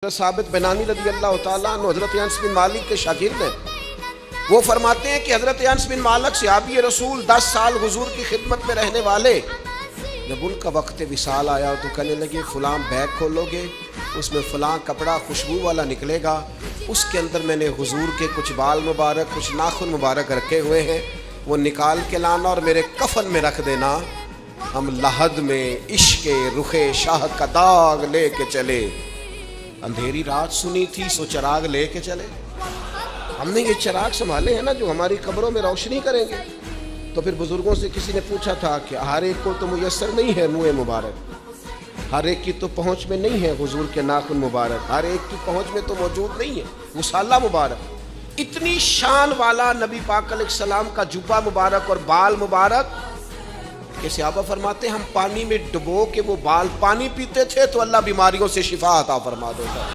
ثابت بنانی رضی اللہ تعالیٰ عنہ حضرت انس بن مالک کے شاگرد ہیں۔ وہ فرماتے ہیں کہ حضرت انس بن مالک صحابی رسول 10 سال حضور کی خدمت میں رہنے والے، جب ان کا وقت وصال آیا تو کہنے لگے فلاں بیگ کھولو گے، اس میں فلاں کپڑا خوشبو والا نکلے گا، اس کے اندر میں نے حضور کے کچھ بال مبارک کچھ ناخن مبارک رکھے ہوئے ہیں، وہ نکال کے لانا اور میرے کفن میں رکھ دینا۔ ہم لحد میں عشق رخ شاہ کا داغ لے کے چلے، اندھیری رات سنی تھی سو چراغ لے کے چلے۔ ہم نے یہ چراغ سنبھالے ہیں نا جو ہماری قبروں میں روشنی کریں گے۔ تو پھر بزرگوں سے کسی نے پوچھا تھا کہ ہر ایک کو تو میسر نہیں ہے منہ مبارک، ہر ایک کی تو پہنچ میں نہیں ہے حضور کے ناخن مبارک، ہر ایک کی پہنچ میں تو موجود نہیں ہے وصالہ مبارک۔ اتنی شان والا نبی پاک علیہ السلام کا جبہ مبارک اور بال مبارک کہ صحابہ فرماتے ہیں ہم پانی میں ڈبو کے وہ بال پانی پیتے تھے تو اللہ بیماریوں سے شفا عطا فرما دیتا۔